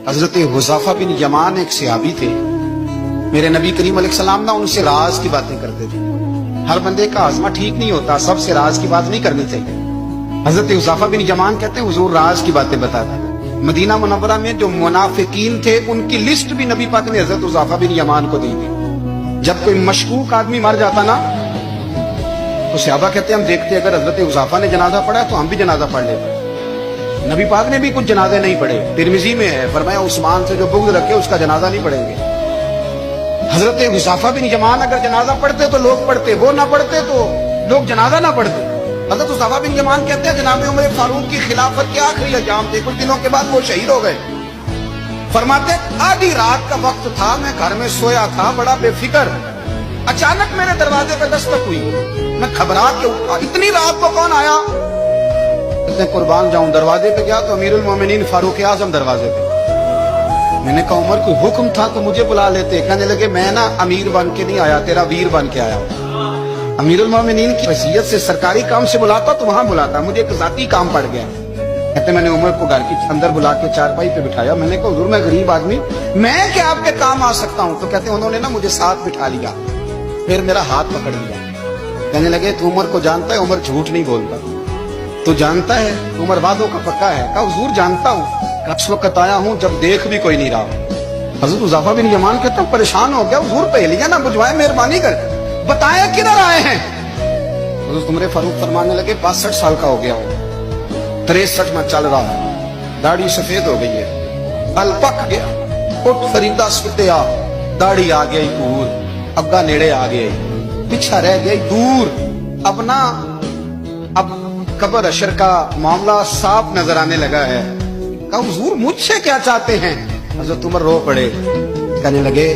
حضرت حذیفہ بن یمان ایک صحابی تھے، میرے نبی کریم علیہ السلام نا ان سے راز کی باتیں کرتے تھے۔ ہر بندے کا ہاضمہ ٹھیک نہیں ہوتا، سب سے راز کی بات نہیں کرنی چاہیے۔ حضرت حذیفہ بن یمان کہتے ہیں حضور راز کی باتیں بتاتے۔ مدینہ منورہ میں جو منافقین تھے ان کی لسٹ بھی نبی پاک نے حضرت حذیفہ بن یمان کو دی تھی۔ جب کوئی مشکوک آدمی مر جاتا نا تو صحابہ کہتے ہیں ہم دیکھتے اگر حضرت حذیفہ نے جنازہ پڑھا تو ہم بھی جنازہ پڑھ لیتے۔ نبی پاک نے بھی کچھ جنازے نہیں پڑھے، ترمذی میں ہے، فرمایا عثمان سے جو بغض رکھے اس کا جنازہ نہیں پڑھیں گے۔ حضرت حذیفہ بن یمان اگر جنازہ پڑھتے تو لوگ پڑھتے، وہ نہ پڑھتے تو لوگ جنازہ نہ پڑھتے۔ حضرت حذیفہ بن یمان کہتے ہیں جناب عمر فاروق کی خلافت کے آخری ایام تھے، کچھ دنوں کے بعد وہ شہید ہو گئے۔ فرماتے آدھی رات کا وقت تھا، میں گھر میں سویا تھا بڑا بے فکر، اچانک میرے دروازے پہ دستک ہوئی، میں گھبرا کے اٹھا، اتنی رات کو کون آیا؟ اتنے قربان جاؤں، دروازے پہ گیا تو امیر المومنین فاروق اعظم دروازے پہ۔ میں نے کہا عمر کوئی حکم تھا تو مجھے بلا لیتے۔ کہنے لگے میں نا امیر بن کے نہیں آیا، تیرا ویر بن کے آیا ہوں۔ امیر المومنین کی حیثیت سے سرکاری کام سے بلاتا تو وہاں بلاتا، مجھے ایک ذاتی کام پڑ گیا۔ کہتے میں نے عمر کو گھر کی اندر بلا کے چارپائی پہ بٹھایا، میں نے کہا حضور میں غریب آدمی، میں کیا آپ کے کام آ سکتا ہوں؟ تو کہتے انہوں نے نا مجھے ساتھ بٹھا لیا، پھر میرا ہاتھ پکڑ لیا، کہنے لگے تو عمر کو جانتا ہے؟ عمر جھوٹ نہیں بولتا، تو جانتا ہے عمر وعدوں کا پکا ہے؟ کہا حضور جانتا ہوں، اس وقت آیا ہوں جب دیکھ بھی کوئی نہیں رہا۔ حضرت حذیفہ بن یمان کہتا ہوں پریشان ہو گیا، حضور پہلیاں نہ بجھوائے، مہربانی کر بتایا کدھر آئے ہیں؟ حضرت عمر فاروق فرمانے لگے 62 سال کا ہو گیا ہوں، 63 میں چل رہا ہوں، داڑھی سفید ہو گئی ہے، بل پک گیا، اٹھ فریدہ ستیا، داڑھی آ گئی پور، اگا نیڑے آ گئے، پیچھا رہ گئی دور، اب نا اب قبر اشر کا معاملہ صاف نظر آنے لگا ہے۔ کہا حضور مجھ سے کیا چاہتے ہیں؟ حضرت عمر رو پڑے، کہنے لگے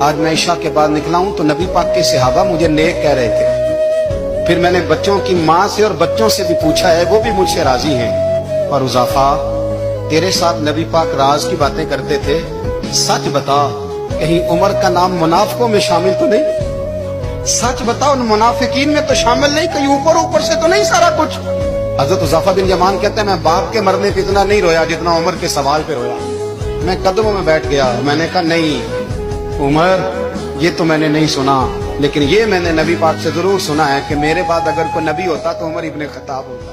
آج میں عشاء کے بعد نکلا ہوں تو نبی پاک کے صحابہ مجھے نیک کہہ رہے تھے، پھر میں نے بچوں کی ماں سے اور بچوں سے بھی پوچھا ہے، وہ بھی مجھ سے راضی ہیں۔ اور حذیفہ تیرے ساتھ نبی پاک راز کی باتیں کرتے تھے، سچ بتا کہیں عمر کا نام منافقوں میں شامل تو نہیں؟ سچ بتا ان منافقین میں تو شامل نہیں، کہیں اوپر سے تو نہیں سارا کچھ؟ حضرت حذیفہ بن یمان کہتے ہیں میں باپ کے مرنے پہ اتنا نہیں رویا جتنا عمر کے سوال پہ رویا۔ میں قدموں میں بیٹھ گیا، میں نے کہا نہیں عمر یہ تو میں نے نہیں سنا، لیکن یہ میں نے نبی پاک سے ضرور سنا ہے کہ میرے بعد اگر کوئی نبی ہوتا تو عمر ابن خطاب ہوتا۔